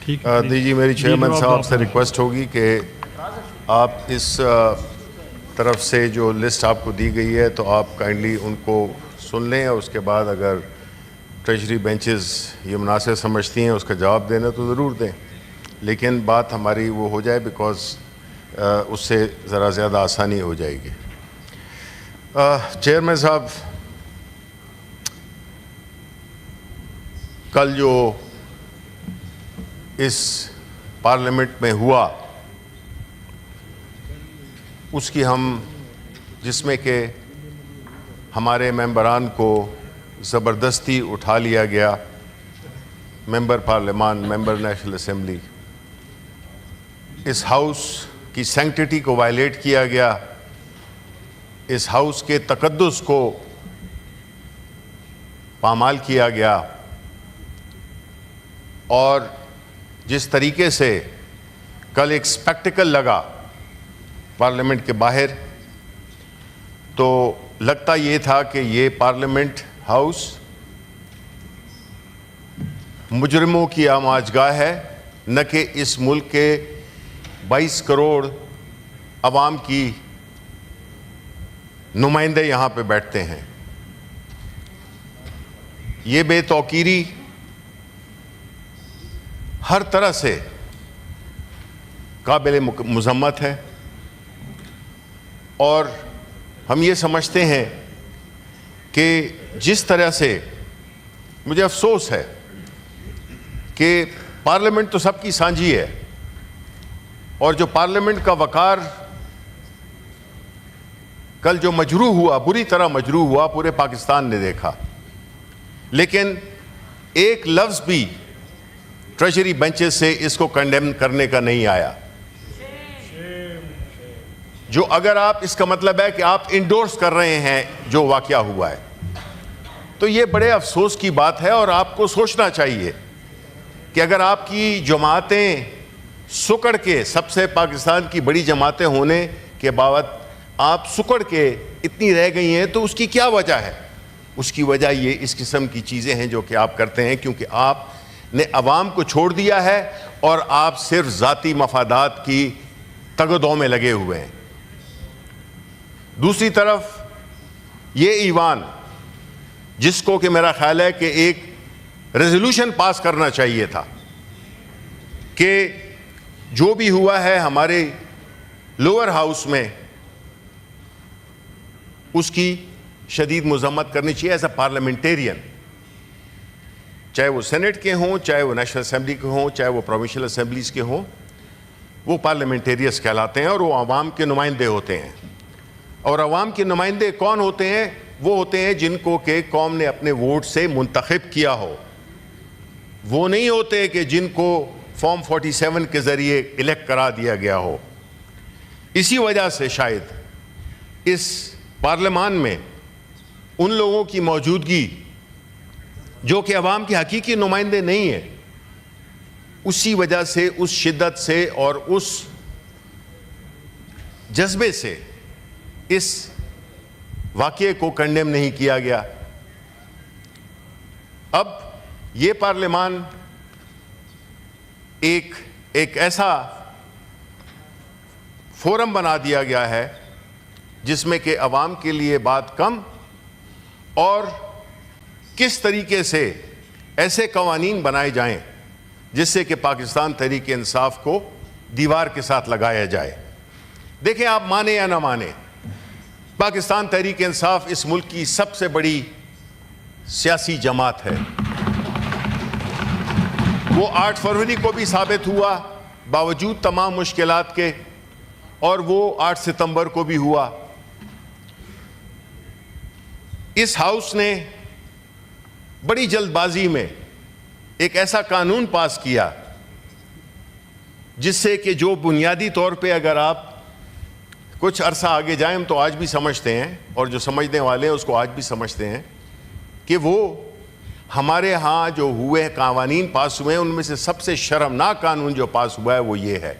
دیجیے میری چیئرمین صاحب سے ریکویسٹ ہوگی کہ آپ اس طرف سے جو لسٹ آپ کو دی گئی ہے تو آپ کائنڈلی ان کو سن لیں اور اس کے بعد اگر ٹریجری بینچز یہ مناسب سمجھتی ہیں اس کا جواب دینا تو ضرور دیں، لیکن بات ہماری وہ ہو جائے بیکاز اس سے ذرا زیادہ آسانی ہو جائے گی۔ چیئرمین صاحب، کل جو اس پارلیمنٹ میں ہوا اس کی جس میں کہ ہمارے ممبران کو زبردستی اٹھا لیا گیا، ممبر پارلیمان، ممبر نیشنل اسمبلی، اس ہاؤس کی سینکٹیٹی کو وائلیٹ کیا گیا، اس ہاؤس کے تقدس کو پامال کیا گیا، اور جس طریقے سے کل ایک سپیکٹیکل لگا پارلیمنٹ کے باہر، تو لگتا یہ تھا کہ یہ پارلیمنٹ ہاؤس مجرموں کی آماجگاہ ہے، نہ کہ اس ملک کے 22 کروڑ عوام کی نمائندے یہاں پہ بیٹھتے ہیں۔ یہ بے توقیری ہر طرح سے قابل مذمت ہے، اور ہم یہ سمجھتے ہیں کہ جس طرح سے مجھے افسوس ہے کہ پارلیمنٹ تو سب کی سانجھی ہے، اور جو پارلیمنٹ کا وقار کل جو مجروح ہوا، بری طرح مجروح ہوا، پورے پاکستان نے دیکھا، لیکن ایک لفظ بھی ٹریجری بینچز سے اس کو کنڈیم کرنے کا نہیں آیا، جو اگر آپ اس کا مطلب ہے کہ آپ انڈورس کر رہے ہیں جو واقعہ ہوا ہے، تو یہ بڑے افسوس کی بات ہے، اور آپ کو سوچنا چاہیے کہ اگر آپ کی جماعتیں سکڑ کے، سب سے پاکستان کی بڑی جماعتیں ہونے کے باوجود آپ سکڑ کے اتنی رہ گئی ہیں، تو اس کی کیا وجہ ہے؟ اس کی وجہ یہ اس قسم کی چیزیں ہیں جو کہ آپ کرتے ہیں، کیونکہ آپ نے عوام کو چھوڑ دیا ہے اور آپ صرف ذاتی مفادات کی تگدوں میں لگے ہوئے ہیں۔ دوسری طرف یہ ایوان، جس کو کہ میرا خیال ہے کہ ایک ریزولوشن پاس کرنا چاہیے تھا کہ جو بھی ہوا ہے ہمارے لوور ہاؤس میں، اس کی شدید مذمت کرنی چاہیے ایز اے پارلیمنٹیرین، چاہے وہ سینٹ کے ہوں، چاہے وہ نیشنل اسمبلی کے ہوں، چاہے وہ پروونشل اسمبلیز کے ہوں، وہ پارلیمنٹیریس کہلاتے ہیں اور وہ عوام کے نمائندے ہوتے ہیں۔ اور عوام کے نمائندے کون ہوتے ہیں؟ وہ ہوتے ہیں جن کو کہ قوم نے اپنے ووٹ سے منتخب کیا ہو، وہ نہیں ہوتے کہ جن کو فارم 47 کے ذریعے الیکٹ کرا دیا گیا ہو۔ اسی وجہ سے شاید اس پارلیمان میں ان لوگوں کی موجودگی جو کہ عوام کے حقیقی نمائندے نہیں ہیں، اسی وجہ سے، اس شدت سے اور اس جذبے سے اس واقعے کو کنڈیم نہیں کیا گیا۔ اب یہ پارلیمان ایک ایسا فورم بنا دیا گیا ہے جس میں کہ عوام کے لیے بات کم، اور کس طریقے سے ایسے قوانین بنائے جائیں جس سے کہ پاکستان تحریک انصاف کو دیوار کے ساتھ لگایا جائے۔ دیکھیں، آپ مانیں یا نہ مانیں، پاکستان تحریک انصاف اس ملک کی سب سے بڑی سیاسی جماعت ہے۔ وہ 8 فروری کو بھی ثابت ہوا باوجود تمام مشکلات کے، اور وہ 8 ستمبر کو بھی ہوا۔ اس ہاؤس نے بڑی جلد بازی میں ایک ایسا قانون پاس کیا جس سے کہ جو بنیادی طور پہ اگر آپ کچھ عرصہ آگے جائیں، ہم تو آج بھی سمجھتے ہیں، اور جو سمجھنے والے ہیں اس کو آج بھی سمجھتے ہیں کہ وہ ہمارے ہاں جو ہوئے قوانین پاس ہوئے ہیں ان میں سے سب سے شرمناک قانون جو پاس ہوا ہے وہ یہ ہے،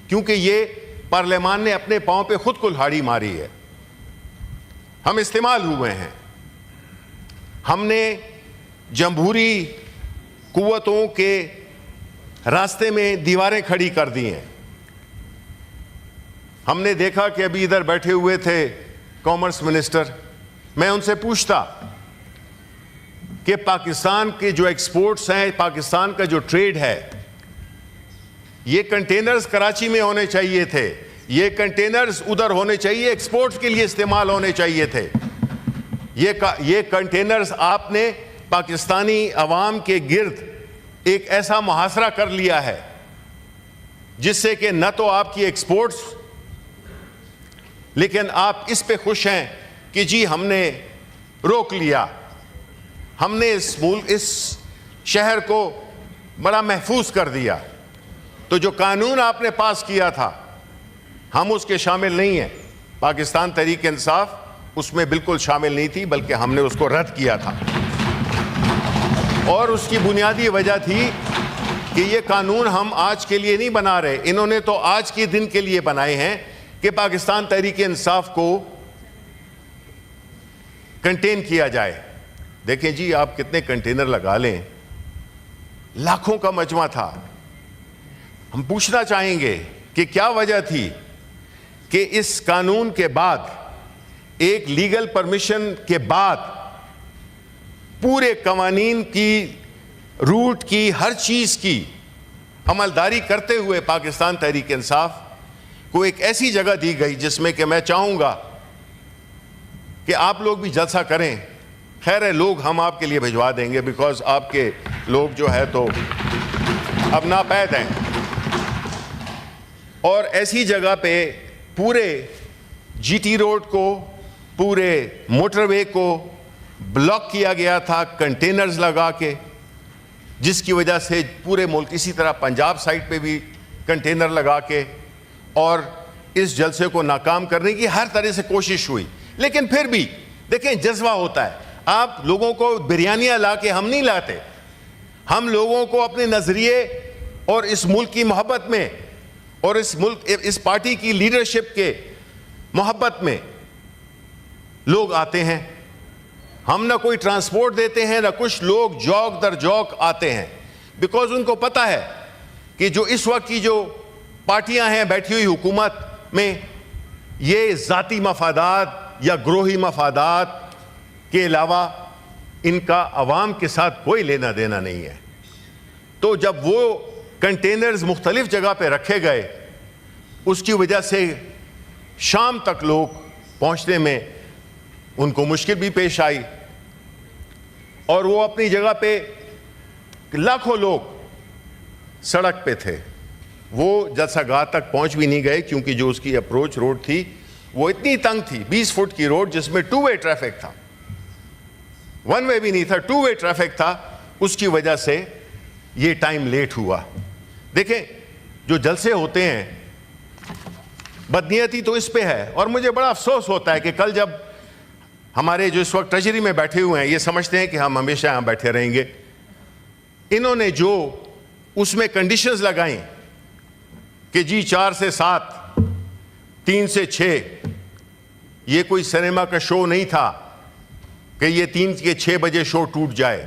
کیونکہ یہ پارلیمان نے اپنے پاؤں پہ خود کلہاڑی ماری ہے۔ ہم استعمال ہوئے ہیں، ہم نے جمہوری قوتوں کے راستے میں دیواریں کھڑی کر دی ہیں. ہم نے دیکھا کہ ابھی ادھر بیٹھے ہوئے تھے کامرس منسٹر, میں ان سے پوچھتا کہ پاکستان کے جو ایکسپورٹس ہیں, پاکستان کا جو ٹریڈ ہے, یہ کنٹینرز کراچی میں ہونے چاہیے تھے, یہ کنٹینرز ادھر ہونے چاہیے, ایکسپورٹ کے لیے استعمال ہونے چاہیے تھے. یہ کنٹینرز آپ نے پاکستانی عوام کے گرد ایک ایسا محاصرہ کر لیا ہے جس سے کہ نہ تو آپ کی ایکسپورٹس, لیکن آپ اس پہ خوش ہیں کہ جی ہم نے روک لیا, ہم نے اس شہر کو بڑا محفوظ کر دیا. تو جو قانون آپ نے پاس کیا تھا ہم اس کے شامل نہیں ہیں. پاکستان تحریک انصاف اس میں بالکل شامل نہیں تھی, بلکہ ہم نے اس کو رد کیا تھا. اور اس کی بنیادی وجہ تھی کہ یہ قانون ہم آج کے لیے نہیں بنا رہے, انہوں نے تو آج کے دن کے لیے بنائے ہیں کہ پاکستان تحریک انصاف کو کنٹین کیا جائے. دیکھیں جی آپ کتنے کنٹینر لگا لیں, لاکھوں کا مجمع تھا. ہم پوچھنا چاہیں گے کہ کیا وجہ تھی کہ اس قانون کے بعد, ایک لیگل پرمیشن کے بعد, پورے قوانین کی, روٹ کی, ہر چیز کی عملداری کرتے ہوئے پاکستان تحریک انصاف کو ایک ایسی جگہ دی گئی جس میں کہ میں چاہوں گا کہ آپ لوگ بھی جلسہ کریں. خیر ہے, لوگ ہم آپ کے لیے بھجوا دیں گے, بیکاز آپ کے لوگ جو ہے تو اب ناپید ہیں. اور ایسی جگہ پہ پورے جی ٹی روڈ کو, پورے موٹر وے کو بلاک کیا گیا تھا کنٹینرز لگا کے, جس کی وجہ سے پورے ملک, اسی طرح پنجاب سائٹ پہ بھی کنٹینر لگا کے, اور اس جلسے کو ناکام کرنے کی ہر طرح سے کوشش ہوئی. لیکن پھر بھی دیکھیں جذبہ ہوتا ہے. آپ لوگوں کو بریانیاں لا کے ہم نہیں لاتے, ہم لوگوں کو اپنے نظریے اور اس ملک کی محبت میں اور اس پارٹی کی لیڈرشپ کے محبت میں لوگ آتے ہیں. ہم نہ کوئی ٹرانسپورٹ دیتے ہیں, نہ کچھ لوگ جوک در جوک آتے ہیں, بیکاز ان کو پتہ ہے کہ جو اس وقت کی جو پارٹیاں ہیں بیٹھی ہوئی حکومت میں, یہ ذاتی مفادات یا گروہی مفادات کے علاوہ ان کا عوام کے ساتھ کوئی لینا دینا نہیں ہے. تو جب وہ کنٹینرز مختلف جگہ پہ رکھے گئے, اس کی وجہ سے شام تک لوگ پہنچنے میں ان کو مشکل بھی پیش آئی, اور وہ اپنی جگہ پہ لاکھوں لوگ سڑک پہ تھے. وہ جلسہ گاہ تک پہنچ بھی نہیں گئے کیونکہ جو اس کی اپروچ روڈ تھی وہ اتنی تنگ تھی, 20 فٹ کی روڈ جس میں 2 وے ٹریفک تھا, 1 وے بھی نہیں تھا, 2 وے ٹریفک تھا. اس کی وجہ سے یہ ٹائم لیٹ ہوا. دیکھیں جو جلسے ہوتے ہیں, بدنیتی تو اس پہ ہے, اور مجھے بڑا افسوس ہوتا ہے کہ کل جب ہمارے جو اس وقت ٹریجری میں بیٹھے ہوئے ہیں, یہ سمجھتے ہیں کہ ہم ہمیشہ یہاں بیٹھے رہیں گے, انہوں نے جو اس میں کنڈیشنز لگائیں کہ جی 4 سے 7, 3 سے 6, یہ کوئی سنیما کا شو نہیں تھا کہ یہ 3 کے 6 بجے شو ٹوٹ جائے.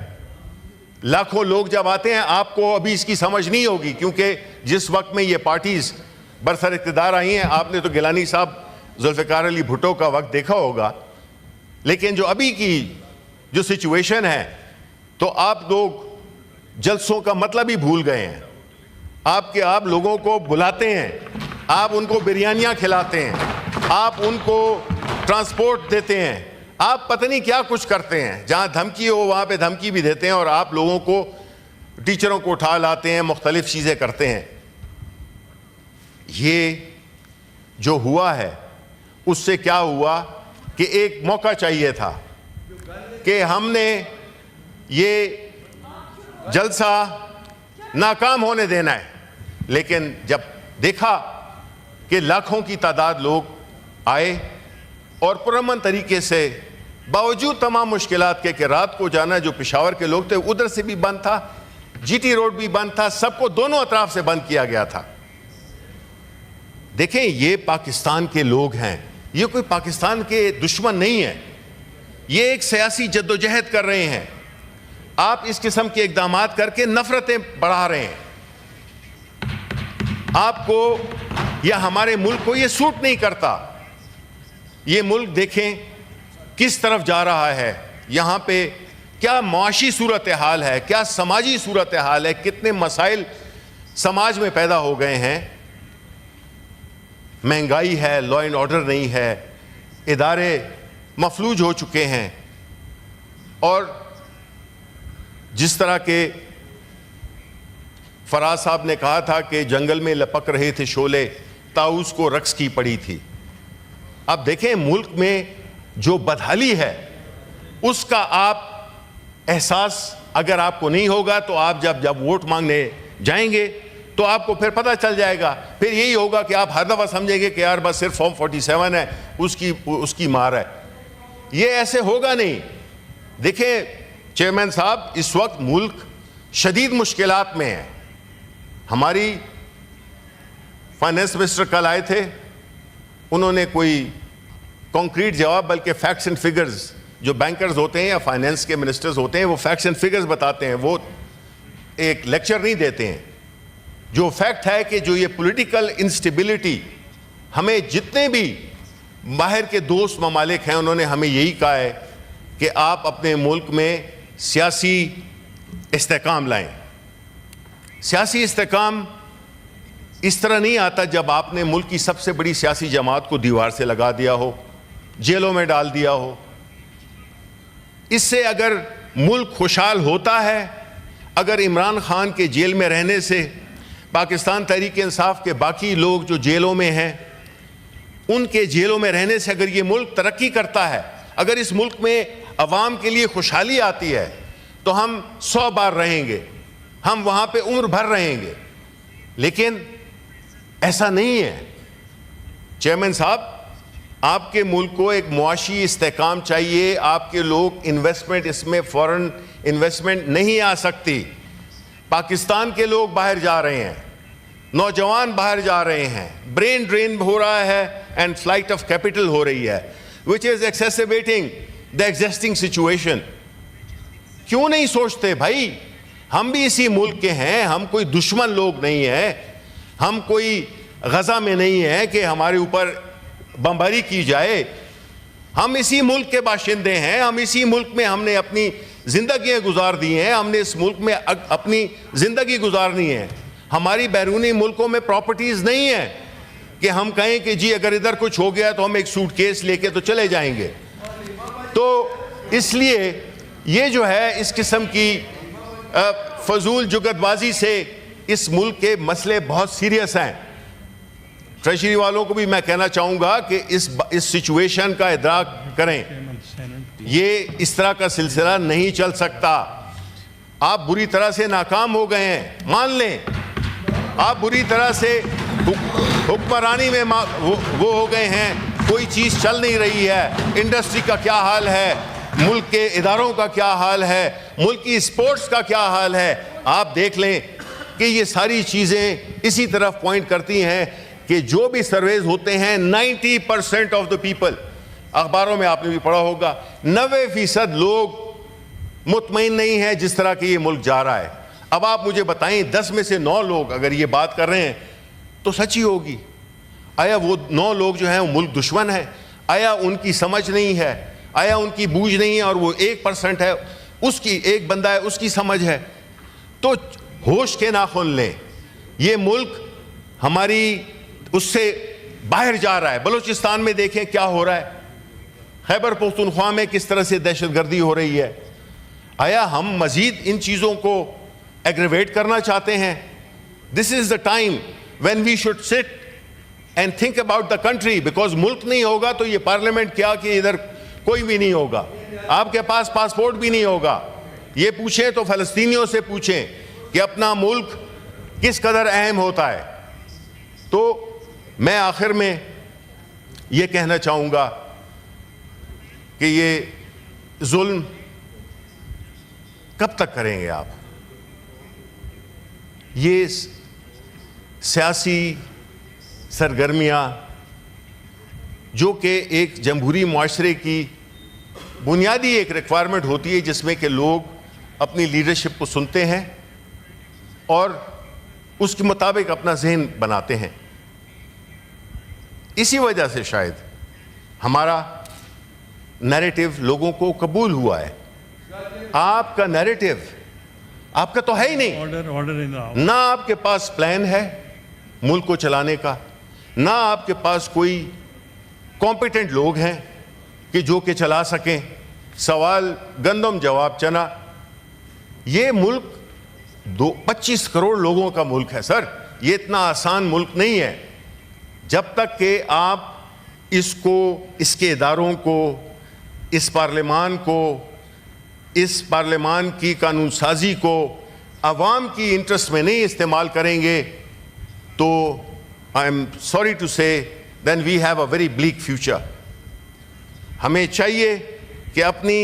لاکھوں لوگ جب آتے ہیں, آپ کو ابھی اس کی سمجھ نہیں ہوگی کیونکہ جس وقت میں یہ پارٹیز برسر اقتدار آئی ہیں, آپ نے تو گیلانی صاحب, ذوالفقار علی بھٹو کا وقت دیکھا ہوگا, لیکن جو ابھی کی جو سچویشن ہے تو آپ لوگ جلسوں کا مطلب ہی بھول گئے ہیں. آپ لوگوں کو بلاتے ہیں, آپ ان کو بریانیاں کھلاتے ہیں, آپ ان کو ٹرانسپورٹ دیتے ہیں, آپ پتہ نہیں کیا کچھ کرتے ہیں, جہاں دھمکی ہو وہاں پہ دھمکی بھی دیتے ہیں, اور آپ لوگوں کو, ٹیچروں کو اٹھا لاتے ہیں, مختلف چیزیں کرتے ہیں. یہ جو ہوا ہے اس سے کیا ہوا کہ ایک موقع چاہیے تھا کہ ہم نے یہ جلسہ ناکام ہونے دینا ہے, لیکن جب دیکھا کہ لاکھوں کی تعداد لوگ آئے اور پرامن طریقے سے, باوجود تمام مشکلات کے کہ رات کو جانا جو پشاور کے لوگ تھے ادھر سے بھی بند تھا, جی ٹی روڈ بھی بند تھا, سب کو دونوں اطراف سے بند کیا گیا تھا. دیکھیں یہ پاکستان کے لوگ ہیں, یہ کوئی پاکستان کے دشمن نہیں ہیں, یہ ایک سیاسی جدوجہد کر رہے ہیں. آپ اس قسم کے اقدامات کر کے نفرتیں بڑھا رہے ہیں. آپ کو یا ہمارے ملک کو یہ سوٹ نہیں کرتا. یہ ملک دیکھیں کس طرف جا رہا ہے, یہاں پہ کیا معاشی صورتحال ہے, کیا سماجی صورتحال ہے, کتنے مسائل سماج میں پیدا ہو گئے ہیں. مہنگائی ہے, لا اینڈ آرڈر نہیں ہے, ادارے مفلوج ہو چکے ہیں, اور جس طرح کے فراز صاحب نے کہا تھا کہ جنگل میں لپک رہے تھے شعلے, طاؤس کو رقص کی پڑی تھی. اب دیکھیں ملک میں جو بدحالی ہے اس کا آپ احساس اگر آپ کو نہیں ہوگا تو آپ جب ووٹ مانگنے جائیں گے تو آپ کو پھر پتہ چل جائے گا. پھر یہی ہوگا کہ آپ ہر دفعہ سمجھیں گے کہ یار بس صرف فارم 47 ہے, اس کی مار ہے. یہ ایسے ہوگا نہیں. دیکھیں چیئرمین صاحب, اس وقت ملک شدید مشکلات میں ہے. ہماری فائنانس منسٹر کل آئے تھے, انہوں نے کوئی کانکریٹ جواب بلکہ فیکٹس اینڈ فگرز, جو بینکرز ہوتے ہیں یا فائنانس کے منسٹرز ہوتے ہیں وہ فیکٹس اینڈ فگرز بتاتے ہیں, وہ ایک لیکچر نہیں دیتے ہیں. جو فیکٹ ہے کہ جو یہ پولیٹیکل انسٹیبلٹی, ہمیں جتنے بھی باہر کے دوست ممالک ہیں انہوں نے ہمیں یہی کہا ہے کہ آپ اپنے ملک میں سیاسی استحکام لائیں. سیاسی استحکام اس طرح نہیں آتا جب آپ نے ملک کی سب سے بڑی سیاسی جماعت کو دیوار سے لگا دیا ہو, جیلوں میں ڈال دیا ہو. اس سے اگر ملک خوشحال ہوتا ہے, اگر عمران خان کے جیل میں رہنے سے پاکستان تحریک انصاف کے باقی لوگ جو جیلوں میں ہیں ان کے جیلوں میں رہنے سے اگر یہ ملک ترقی کرتا ہے, اگر اس ملک میں عوام کے لیے خوشحالی آتی ہے تو ہم 100 بار رہیں گے, ہم وہاں پہ عمر بھر رہیں گے. لیکن ایسا نہیں ہے. چیئرمین صاحب, آپ کے ملک کو ایک معاشی استحکام چاہیے. آپ کے لوگ انویسٹمنٹ, اس میں فورن انویسٹمنٹ نہیں آ سکتی. پاکستان کے لوگ باہر جا رہے ہیں, نوجوان باہر جا رہے ہیں, برین ڈرین ہو رہا ہے اینڈ فلائٹ آف کیپٹل ہو رہی ہے, which is exacerbating the existing situation. کیوں نہیں سوچتے بھائی, ہم بھی اسی ملک کے ہیں, ہم کوئی دشمن لوگ نہیں ہیں, ہم کوئی غزہ میں نہیں ہیں کہ ہمارے اوپر بمباری کی جائے. ہم اسی ملک کے باشندے ہیں, ہم اسی ملک میں ہم نے اپنی زندگیاں گزار دی ہیں, ہم نے اس ملک میں اپنی زندگی گزارنی ہے. ہماری بیرونی ملکوں میں پراپرٹیز نہیں ہیں کہ ہم کہیں کہ جی اگر ادھر کچھ ہو گیا تو ہم ایک سوٹ کیس لے کے تو چلے جائیں گے. تو اس لیے یہ جو ہے اس قسم کی فضول جگت بازی سے اس ملک کے مسئلے بہت سیریس ہیں. ٹریجری والوں کو بھی میں کہنا چاہوں گا کہ اس سچویشن کا ادراک کریں. یہ اس طرح کا سلسلہ نہیں چل سکتا. آپ بری طرح سے ناکام ہو گئے ہیں, مان لیں. آپ بری طرح سے حکمرانی میں وہ ہو گئے ہیں, کوئی چیز چل نہیں رہی ہے. انڈسٹری کا کیا حال ہے, ملک کے اداروں کا کیا حال ہے, ملک کی اسپورٹس کا کیا حال ہے. آپ دیکھ لیں کہ یہ ساری چیزیں اسی طرف پوائنٹ کرتی ہیں کہ جو بھی سرویز ہوتے ہیں 90% آف دا پیپل, اخباروں میں آپ نے بھی پڑھا ہوگا, 90% لوگ مطمئن نہیں ہیں جس طرح کہ یہ ملک جا رہا ہے. اب آپ مجھے بتائیں 10 میں سے 9 لوگ اگر یہ بات کر رہے ہیں تو سچی ہوگی. آیا وہ 9 لوگ جو ہیں وہ ملک دشمن ہے؟ آیا ان کی سمجھ نہیں ہے؟ آیا ان کی بوجھ نہیں ہے؟ اور وہ 1% ہے, اس کی ایک بندہ ہے, اس کی سمجھ ہے. تو ہوش کے ناخن لیں. یہ ملک ہماری اس سے باہر جا رہا ہے. بلوچستان میں دیکھیں کیا ہو رہا ہے, خیبر پختونخوا میں کس طرح سے دہشت گردی ہو رہی ہے. آیا ہم مزید ان چیزوں کو ایگریویٹ کرنا چاہتے ہیں؟ This is the time when we should sit and think about the country, because ملک نہیں ہوگا تو یہ پارلیمنٹ کیا کہ ادھر کوئی بھی نہیں ہوگا, آپ کے پاس پاسپورٹ بھی نہیں ہوگا. یہ پوچھیں تو فلسطینیوں سے پوچھیں کہ اپنا ملک کس قدر اہم ہوتا ہے. تو میں آخر میں یہ کہنا چاہوں گا کہ یہ ظلم کب تک کریں گے آپ؟ یہ سیاسی سرگرمیاں جو کہ ایک جمہوری معاشرے کی بنیادی ایک ریکوائرمنٹ ہوتی ہے, جس میں کہ لوگ اپنی لیڈرشپ کو سنتے ہیں اور اس کے مطابق اپنا ذہن بناتے ہیں. اسی وجہ سے شاید ہمارا نیریٹو لوگوں کو قبول ہوا ہے. آپ کا نیریٹو آپ کا تو ہے ہی نہیں. نہ آپ کے پاس پلان ہے ملک کو چلانے کا, نہ آپ کے پاس کوئی کمپیٹنٹ لوگ ہیں کہ جو کہ چلا سکیں. سوال گندم جواب چنا. یہ ملک 25 کروڑ لوگوں کا ملک ہے سر. یہ اتنا آسان ملک نہیں ہے. جب تک کہ آپ اس کو, اس کے اداروں کو, اس پارلیمان کو, اس پارلیمان کی قانون سازی کو عوام کی انٹرسٹ میں نہیں استعمال کریں گے تو I am sorry to say then we have a very bleak future. ہمیں چاہیے کہ اپنی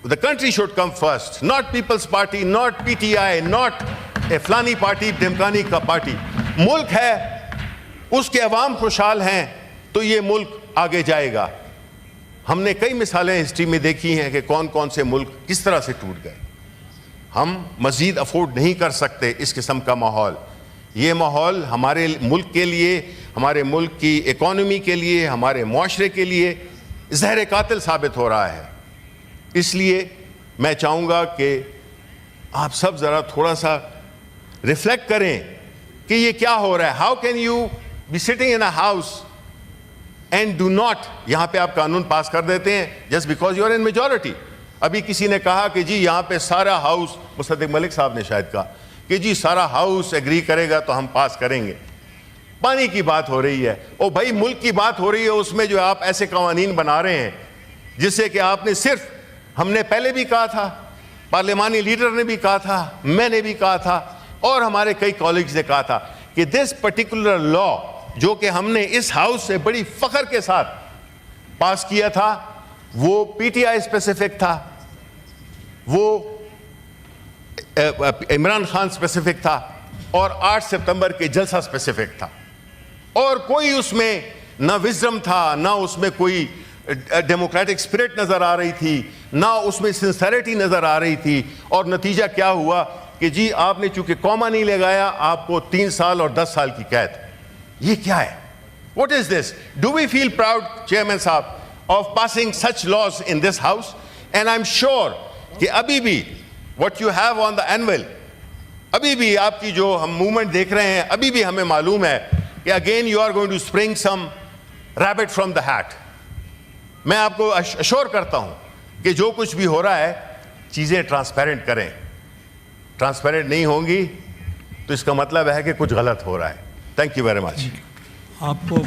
the country should come first, not People's Party, not PTI, not a فلانی پارٹی ڈھمکانی کا پارٹی. ملک ہے, اس کے عوام خوشحال ہیں تو یہ ملک آگے جائے گا. ہم نے کئی مثالیں ہسٹری میں دیکھی ہیں کہ کون کون سے ملک کس طرح سے ٹوٹ گئے. ہم مزید افورڈ نہیں کر سکتے اس قسم کا ماحول. یہ ماحول ہمارے ملک کے لیے, ہمارے ملک کی اکانومی کے لیے, ہمارے معاشرے کے لیے زہر قاتل ثابت ہو رہا ہے. اس لیے میں چاہوں گا کہ آپ سب ذرا تھوڑا سا ریفلیکٹ کریں کہ یہ کیا ہو رہا ہے. How can you be sitting in a house and do not, یہاں پہ آپ قانون پاس کر دیتے ہیں just because you are in majority. ابھی کسی نے کہا کہ جی یہاں پہ سارا ہاؤس, مصدق ملک صاحب نے شاید کہا کہ جی سارا ہاؤس ایگری کرے گا تو ہم پاس کریں گے. پانی کی بات ہو رہی ہے, او بھائی ملک کی بات ہو رہی ہے. اس میں جو آپ ایسے قوانین بنا رہے ہیں جس سے کہ آپ نے صرف, ہم نے پہلے بھی کہا تھا, پارلیمانی لیڈر نے بھی کہا تھا, میں نے بھی کہا تھا, اور ہمارے کئی کالیگز نے کہا تھا کہ دس پرٹیکولر لا جو کہ ہم نے اس ہاؤس سے بڑی فخر کے ساتھ پاس کیا تھا وہ پی ٹی آئی اسپیسیفک تھا, وہ عمران خان اسپیسیفک تھا, اور 8 سپتمبر کے جلسہ اسپیسیفک تھا. اور کوئی اس میں نہ وزڈم تھا, نہ اس میں کوئی ڈیموکریٹک اسپرٹ نظر آ رہی تھی, نہ اس میں سنسیریٹی نظر آ رہی تھی. اور نتیجہ کیا ہوا کہ جی آپ نے چونکہ کوما نہیں لگایا آپ کو 3 سال اور 10 سال کی قید. یہ کیا ہے؟ What is this? Do we feel proud, Chairman صاحب, of passing such laws in this house? And I'm sure کہ ابھی بھی what you have on the anvil, ابھی بھی آپ کی جو ہم موومنٹ دیکھ رہے ہیں, ابھی بھی ہمیں معلوم ہے کہ again you are going to spring some rabbit from the hat. میں آپ کو اشور کرتا ہوں کہ جو کچھ بھی ہو رہا ہے چیزیں ٹرانسپیرنٹ کریں. ٹرانسپیرنٹ نہیں ہوں گی تو اس کا مطلب ہے کہ کچھ غلط ہو رہا ہے. Thank you very much. آپ کو